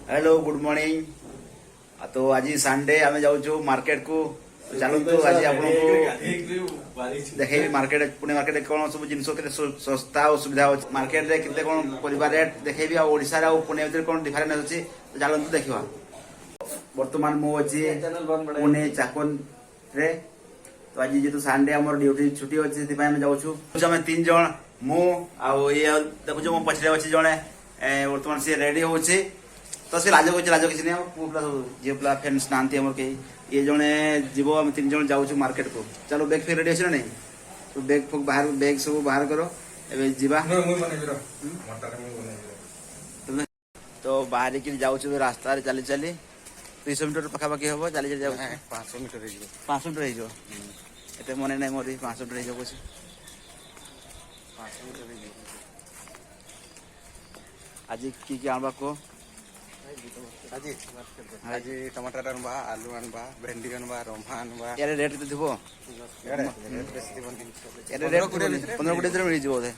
Hello good morning. तो आज Sunday आम जाऊँ मार्केट को। चलतु आज आपको देखेबी मार्केट पुणे मार्केट कौन सब जिन सस्ता और सुविधा अच्छे मार्केट में केते कौन परिवार रेट देखेबी ओडिशा और पुणे भीतर कौन डिफरेंस अच्छी चलतु देखा। बर्तमान मु अच्छी पुणे चाकन रे। तो आज जेहतु संडे आम ड्यूटी छुट्टी अच्छे से जाऊँ आम 3 जन मु ये देखु मो पछे अच्छे जड़े बर्तमान सी रेडी हो तो से लाज किसी नहीं पुला झील पिला फ्रेंड्स नाती आम कहीं ये जड़े जीव आम 3 जन जाऊँ मार्केट को। चलो बैग फिर रेडी अच्छे ना नहीं तो बैग बाहर बैग सब बाहर करो एवं जीवा तो बाहर की जाऊँ रास्ता चली चली 200 मीटर पखापाखि हम चली चली जाऊँ 500 मीटर 500 मीटर हो मन ना मोर 500 मीटर हो 500 मीटर आज की आनवा को आज टमाटर अनबा आलू अनबा भेंडी अनबा रंभा अनबा यार रेट तो थो यार रेट 15-20 मिल जाए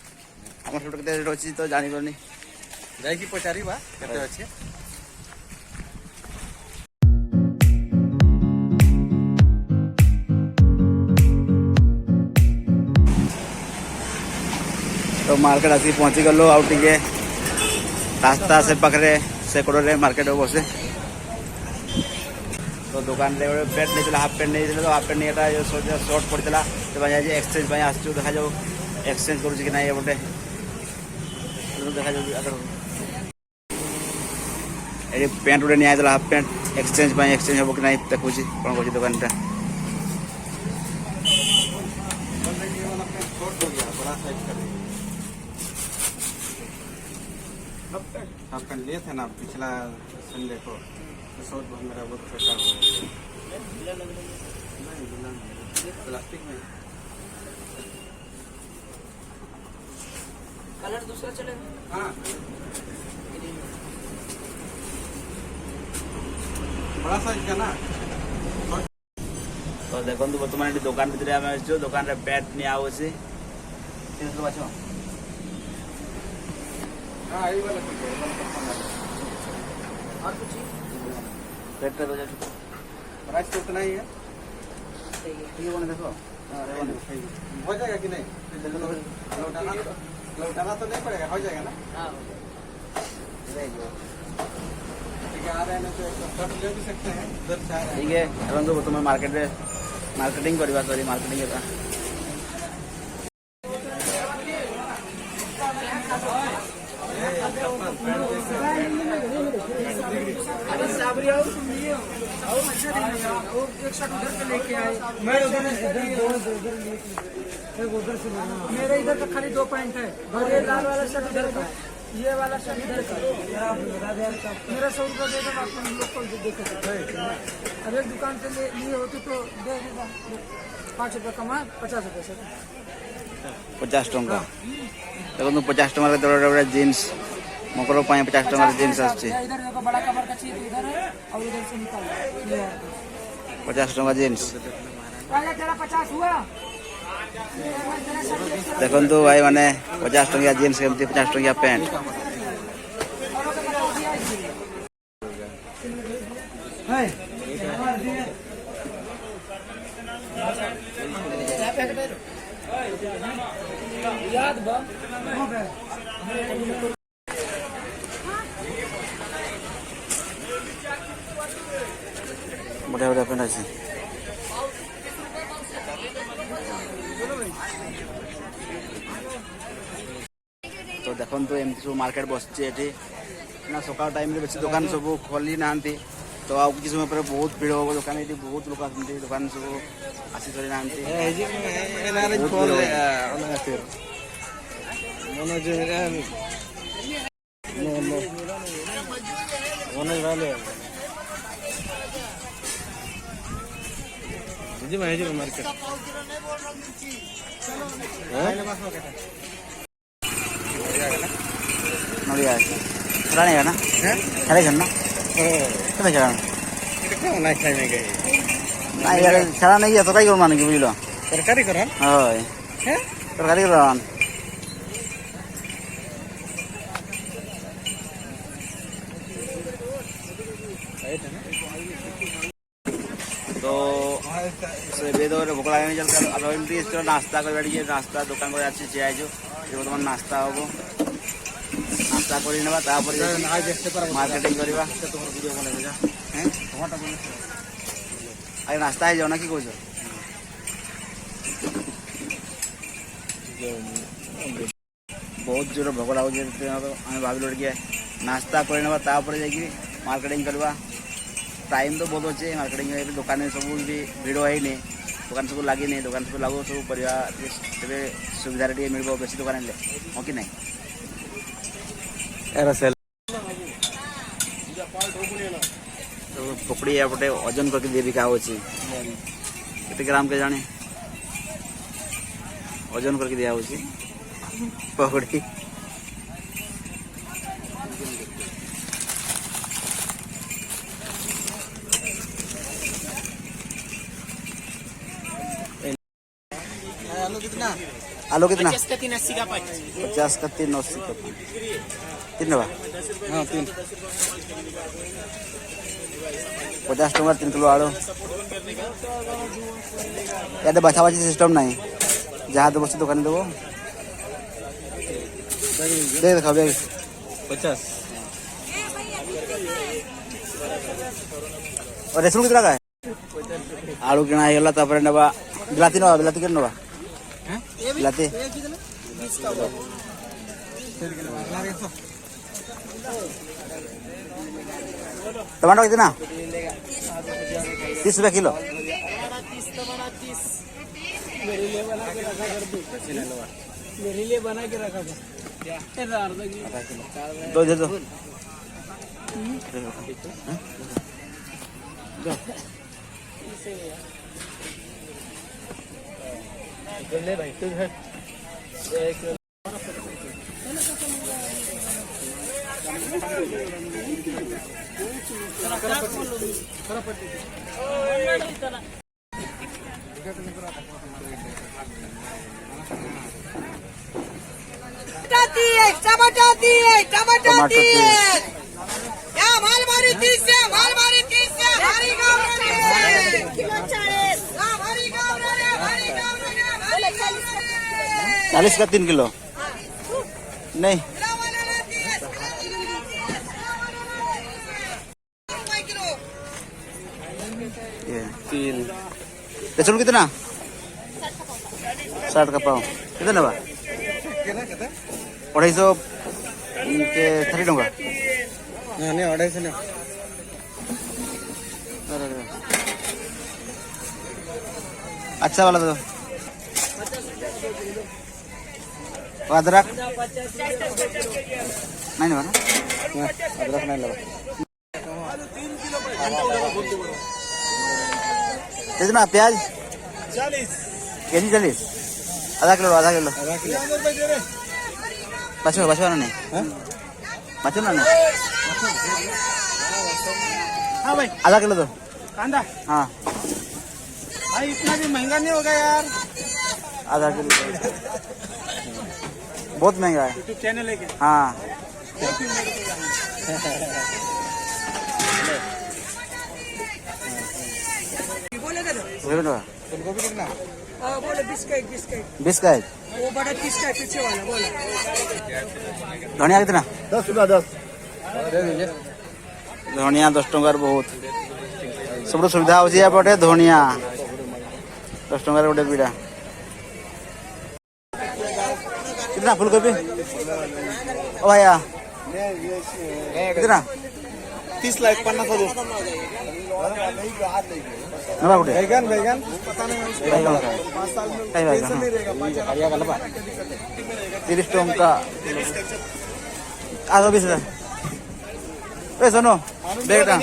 आम सब रेट अच्छी तो जानी पारनी जाइए पचारिबा केते अच्छे। तो मार्केट आसिक पहुँची गलु आउ टे रास्ता से पाखे से कड़े मार्केट बसे तो दुकान रे पेंट नहीं हाफ पेंट नहीं तो हाफ पेंट नहीं सर्ट पड़ता तो एक्सचेंज आसचु देखा जाऊ एक्सचेंज करुच्ची कि ना गोटे देखा ये पेंट गोटे नि हाफ पेंट एक्सचेंज एक्सचेंज हम कि ना देखुची कौन कौन दुकान टा हाफ पेंट लिए थे ना पिछला संडे को शॉर्ट मेरा बहुत छोटा हो प्लास्टिक में कलर दूसरा चलेगा। हाँ बड़ा साइज का ना। तो देखो बर्तमान दुकान भितर आम दुकान पेंट नि आछे हाँ ये वाला और कुछ पेट प्राइस तो उतना ही है। ये बने देखो हो जाएगा कि नहीं लौटाना तो नहीं पड़ेगा हो जाएगा ना। हाँ ठीक है आ रहे हैं ना तो शर्ट ले भी सकते हैं उधर से आ रहे हैं। ठीक है तो बर्तमान मार्केट में मार्केटिंग करवा सॉरी मार्केटिंग करवा मेरे इधर तो खाली 2 पॉइंट है और ये लाल वाला शर्ट इधर का ये वाला शर्ट इधर का मेरा 100 रुपया दे दो आप लोग को देखे अगर दुकान से लिए होती तो दे देगा 5 रुपया कमा 50 रुपये से 50 टंका देखो 50 टंका के जीन्स मकर 50 टंका जीन्स आछे इधर देखो बड़ा कवर का चाहिए तो इधर है और इधर से निकाल 50 टंका जीन्स तेरा 50 हुआ देखो भाई माने 50 टंका जीन्स केमती 50 टंका पैंट याद बा बढ़िया बढ़िया पैंट अच्छे तो देखो एमती सब मार्केट बसचे ना सकाल टाइम रे बेसी दुकान सब खोली ना तो आ किसी समय पर बहुत भीड़ हम दुकान ये बहुत लोग आते दुकान सब आसी सरी ना मार्केट नड़िया खड़ा नहीं ना खड़े करना खड़ा खड़ा नहीं खाने गए ना यार खड़ा नहीं तो कई करना नहीं बुझलो तरकारी करा हाय तरकारी करन तो से बेदर भोक लगे चल एमती चलो नास्ता कर नास्ता दुकान कर बर्तमान नास्ता हम नास्ता कर मार्केटिंग करवा नास्ता है जाओ ना कि कौन बहुत जोर भोक लगे आम भाविलु टे नास्ता कर मार्केटिंग करवा टाइम तो बहुत अच्छे मार्केटिंग दुकान सब भिड़ है दुकान सब लगे दुकान सब लागू सब परिवा सुविधा मिल बेस दुकान हाँ कि नहीं तो पकड़ी एपटे ओजन करके दे बिका होते ग्राम के जाने ओजन करके दिया पकड़ी आलू कितना 50 का 3 80 का 50 का 3 80 का 3 नवा हाँ 3 50 टका 3 किलो आलू याद बचा बची सिस्टम नहीं जहाँ दो बच्चे दुकान देवो दे देखा 50 और रेशम कितना का है आलू किना गला तापर नवा बिलाती नवा बिलाती के नवा बिलाती टमाटर कितना 30 रुपया किलो मेरे लिए बना के रखा दो दे दो भाई टमाटर क्या माल मारी 30 से माल मारी 30 से हमारी गाँव किलो 40 हमारी गाँव 40 का 3 किलो नहीं लहसुन कितना 60 का पाव कितना बा 250 के 30 टका नहीं 250 ना अच्छा वाला दो अदरक नहीं ना अदरक नहीं लगा कितना प्याज 40 केजी 40 आधा किलो बचवा नहीं बचवा नहीं हाँ भाई आधा किलो दो कांदा हाँ भाई इतना भी महंगा नहीं होगा यार आधा किलो बहुत महंगा है यूट्यूब चैनल है क्या हाँ फूलगोभी कितना बोले 20 का 20 का है वो बड़ा 30 का पीछे वाला बोले धनिया कितना 10 रुपया 10 धनिया 10 टंकार बहुत सब सुविधा होची एपटे धनिया 10 टंकार गोटे पीड़ा कितना फूलगोभी ओ भैया कितना 30 लाख 50 दो नवा गोटे बैगन बैगन कई बैगन हरिया का लबा 30 टंका आगे 20 ए सुनो बेटा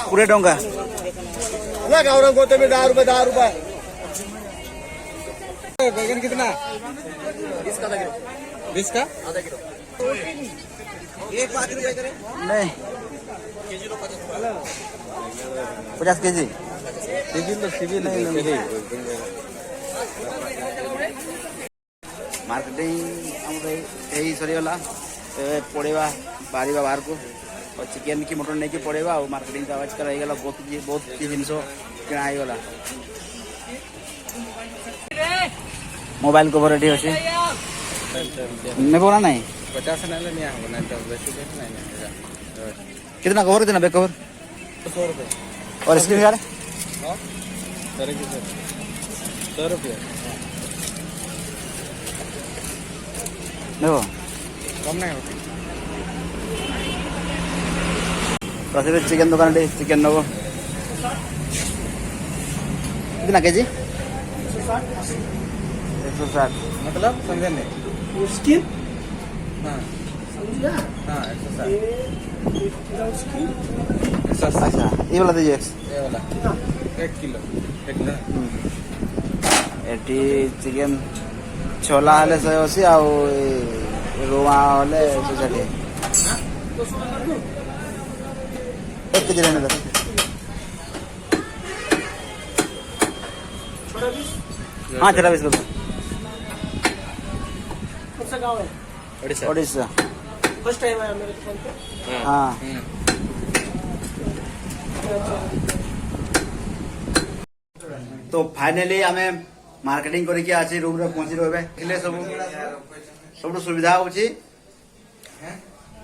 पूरे टंका ना गौरव गोते में 10 रुपए बैगन कितना 20 का आधा किलो एक 5 रुपए करे नहीं 50 केजी मार्केटिंग सरीगला पड़वा बाहर को और चिकेन की मटन नहीं पड़ेगा और मार्केटिंग का आवाज कराईगला बहुत जिनस किଣା ହେଇଗଲା मोबाइल कवर रेडी अच्छे नेबो ना नहीं 50 नहीं लिया होगा नहीं तो वैसे नहीं कितना कवर कितना बैक कवर 100 रुपये और स्क्रीन गार्ड हाँ 100 रुपये नेबो कम नहीं होती तो फिर चिकेन दुकान चिकेन नेबो कितना केजी 160 मतलब समझे नहीं स्किन हाँ समझिए हाँ 160 अच्छा ये वाला दीजिए ये वाला 1 किलो 1 किलो एटी चिकेन छोला हेले 180 आउ रोमा हेले 160 एक केजी रहने दो हाँ 24 कर दो कौन सा गाँव है ओडिशा फर्स्ट टाइम आया मेरे दुकान पे हाँ तो फाइनली आम मार्केटिंग करके आज रूम रे पहुंची रहे सब सब सुविधा होची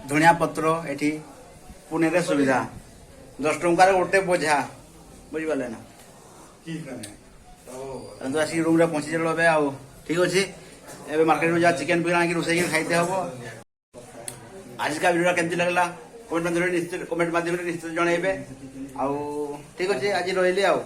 धनिया पत्र एठी पुणे रे सुविधा 10 टंकार गोटे बोझा बुझिपारे ना तो आसिक रूम रे पहुंची रहे आउ ठीक अच्छे एवं मार्केट में जा चिकेन फिकेन आके रोसे खाइते हम आज का वीडियो केमती लगला कमेंट माध्यम निश्चित कमेंट माध्यम निश्चित जनइबे आउ ठीक अच्छे आज रही आउ